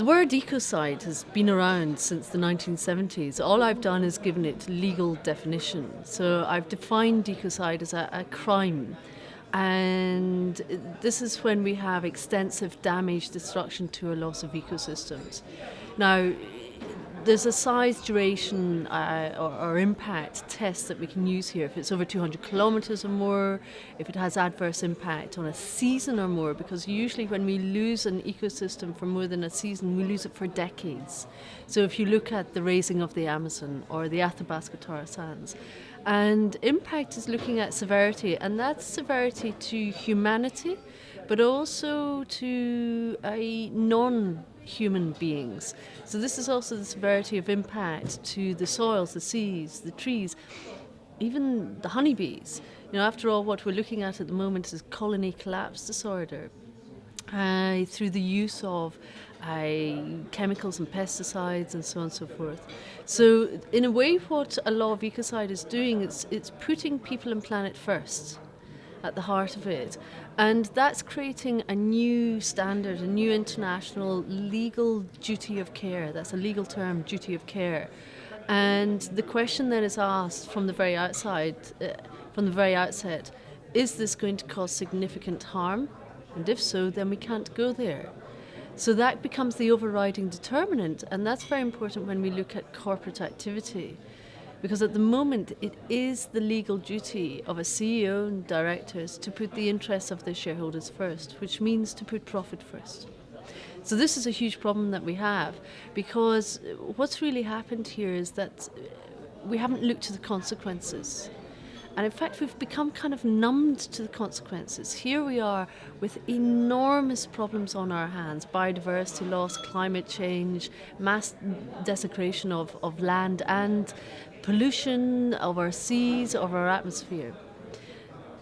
The word ecocide has been around since the 1970s. All I've done is given it legal definition. So I've defined ecocide as a crime. And this is when we have extensive damage, destruction to a loss of ecosystems. Now, there's a size, duration or impact test that we can use here. If it's over 200 kilometres or more, if it has adverse impact on a season or more, because usually when we lose an ecosystem for more than a season, we lose it for decades. So if you look at the raising of the Amazon or the Athabasca tar sands, and impact is looking at severity, and that's severity to humanity, but also to non-human beings. So this is also the severity of impact to the soils, the seas, the trees, even the honeybees. After all, what we're looking at the moment is colony collapse disorder. Through the use of chemicals and pesticides and so on and so forth. So in a way, what a law of ecocide is doing, it's putting people and planet first at the heart of it. And that's creating a new standard, a new international legal duty of care. That's a legal term, duty of care. And the question then is asked from the very outset, is this going to cause significant harm? And if so, then we can't go there. So that becomes the overriding determinant, and that's very important when we look at corporate activity. Because at the moment, it is the legal duty of a CEO and directors to put the interests of their shareholders first, which means to put profit first. So this is a huge problem that we have, because what's really happened here is that we haven't looked at the consequences. And in fact, we've become kind of numbed to the consequences. Here we are with enormous problems on our hands: biodiversity loss, climate change, mass desecration of land, and pollution of our seas, of our atmosphere.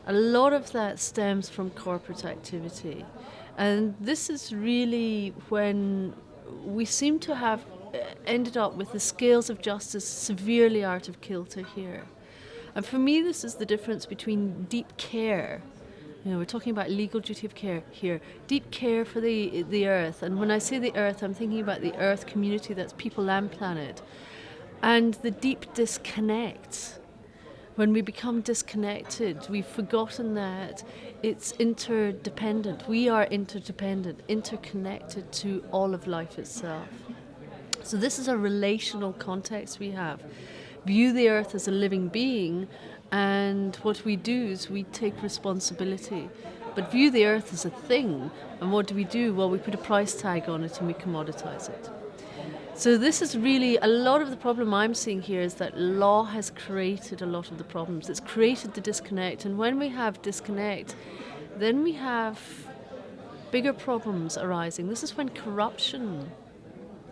A lot of that stems from corporate activity. And this is really when we seem to have ended up with the scales of justice severely out of kilter here. And for me, this is the difference between deep care. We're talking about legal duty of care here. Deep care for the earth. And when I say the earth, I'm thinking about the earth community, that's people and planet. And the deep disconnect. When we become disconnected, we've forgotten that it's interdependent. We are interdependent, interconnected to all of life itself. So this is a relational context we have. View the earth as a living being, and what we do is we take responsibility. But view the earth as a thing, and what do? Well, we put a price tag on it and we commoditize it. So this is really a lot of the problem I'm seeing here, is that law has created a lot of the problems. It's created the disconnect, and when we have disconnect, then we have bigger problems arising. This is when corruption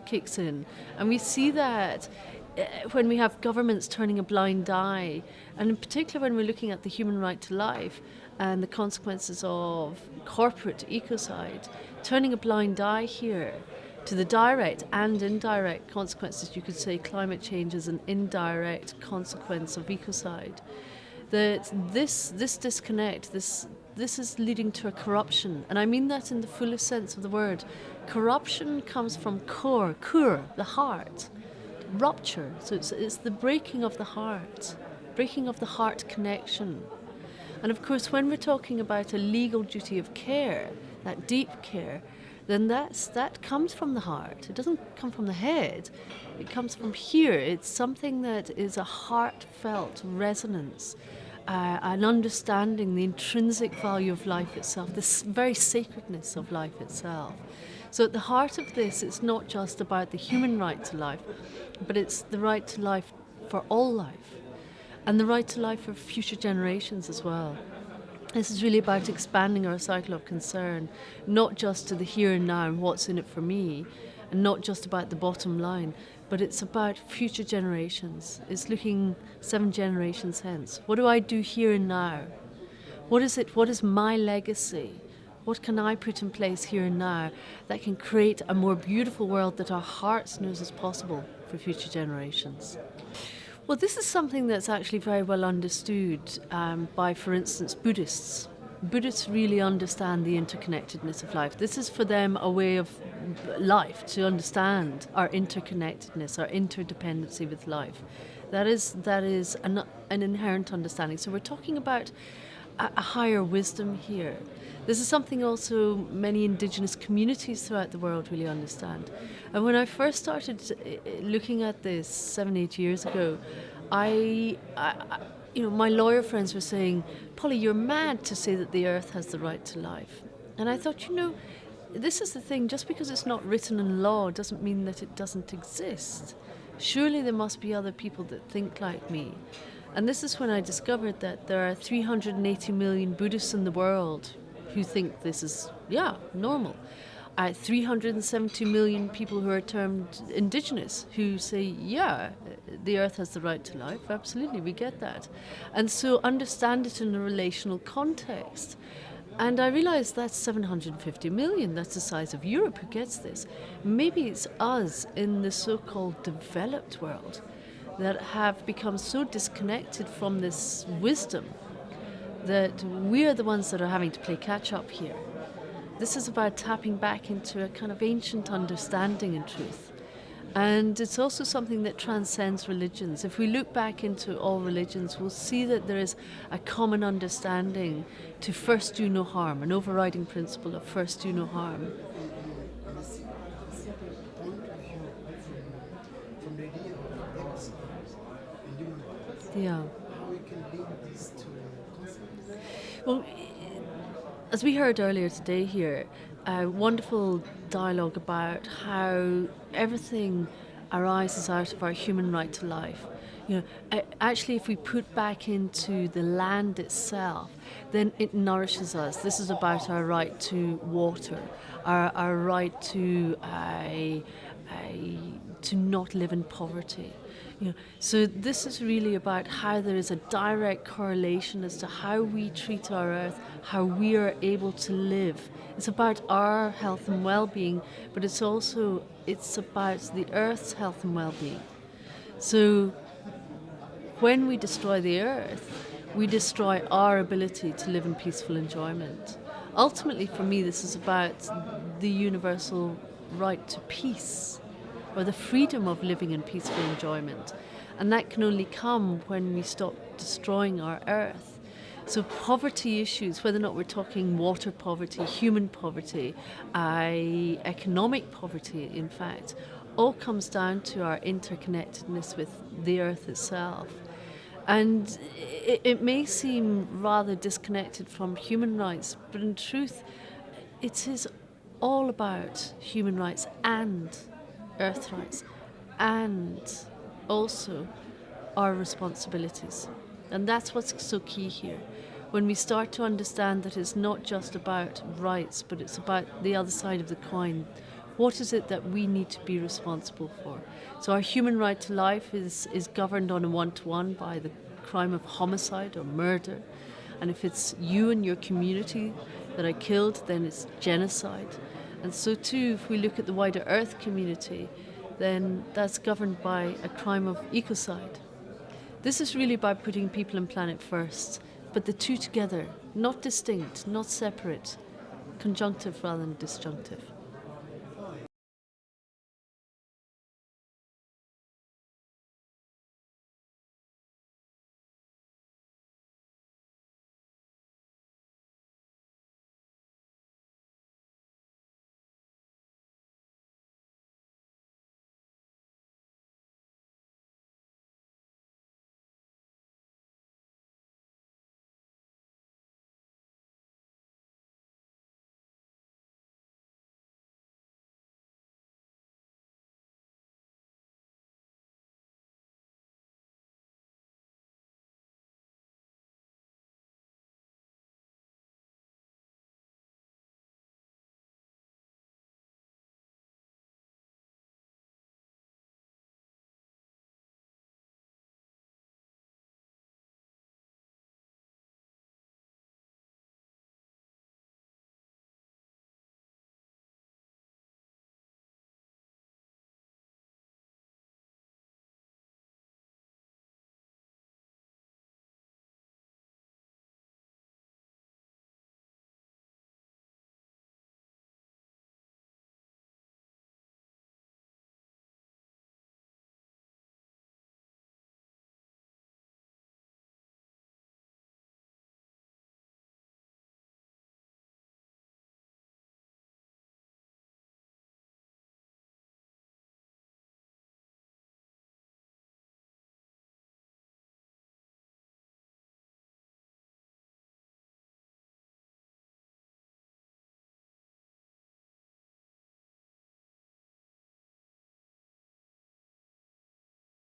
kicks in, and we see that when we have governments turning a blind eye, and in particular when we're looking at the human right to life and the consequences of corporate ecocide, turning a blind eye here to the direct and indirect consequences. You could say climate change is an indirect consequence of ecocide. That this disconnect, this is leading to a corruption, and I mean that in the fullest sense of the word. Corruption comes from kur, the heart. Rupture, so it's the breaking of the heart connection. And of course, when we're talking about a legal duty of care, that deep care, then that comes from the heart. It doesn't come from the head, it comes from here. It's something that is a heartfelt resonance, an understanding the intrinsic value of life itself, this very sacredness of life itself. So at the heart of this, it's not just about the human right to life, but it's the right to life for all life, and the right to life for future generations as well. This is really about expanding our cycle of concern, not just to the here and now and what's in it for me, and not just about the bottom line, but it's about future generations. It's looking 7 generations hence. What do I do here and now? What is it? What is my legacy? What can I put in place here and now that can create a more beautiful world that our hearts knows is possible for future generations? Well, this is something that's actually very well understood by, for instance, Buddhists. Buddhists really understand the interconnectedness of life. This is for them a way of life, to understand our interconnectedness, our interdependency with life. That is an inherent understanding. So we're talking about a higher wisdom here. This is something also many indigenous communities throughout the world really understand. And when I first started looking at this 7-8 years ago, I my lawyer friends were saying, "Polly, you're mad to say that the earth has the right to life." And I thought, this is the thing, just because it's not written in law doesn't mean that it doesn't exist. Surely there must be other people that think like me. And this is when I discovered that there are 380 million Buddhists in the world who think this is, normal. 370 million people who are termed indigenous who say, the earth has the right to life. Absolutely, we get that. And so understand it in a relational context. And I realised that's 750 million, that's the size of Europe, who gets this. Maybe it's us in the so-called developed world that have become so disconnected from this wisdom that we are the ones that are having to play catch up here. This is about tapping back into a kind of ancient understanding and truth. And it's also something that transcends religions. If we look back into all religions, we'll see that there is a common understanding to first do no harm, an overriding principle of first do no harm. Yeah. Well, as we heard earlier today here, a wonderful dialogue about how everything arises out of our human right to life. Actually, if we put back into the land itself, then it nourishes us. This is about our right to water, our right to not live in poverty. So this is really about how there is a direct correlation as to how we treat our earth, how we are able to live. It's about our health and well-being, but it's about the earth's health and well-being. So when we destroy the earth, we destroy our ability to live in peaceful enjoyment. Ultimately, for me, this is about the universal right to peace, or the freedom of living in peaceful enjoyment. And that can only come when we stop destroying our earth. So poverty issues, whether or not we're talking water poverty, human poverty, economic poverty, in fact, all comes down to our interconnectedness with the earth itself. And it may seem rather disconnected from human rights, but in truth, it is all about human rights and earth rights, and also our responsibilities. And that's what's so key here. When we start to understand that it's not just about rights, but it's about the other side of the coin. What is it that we need to be responsible for? So our human right to life is governed on a one-to-one by the crime of homicide or murder. And if it's you and your community that are killed, then it's genocide. And so too, if we look at the wider earth community, then that's governed by a crime of ecocide. This is really about putting people and planet first, but the two together, not distinct, not separate, conjunctive rather than disjunctive.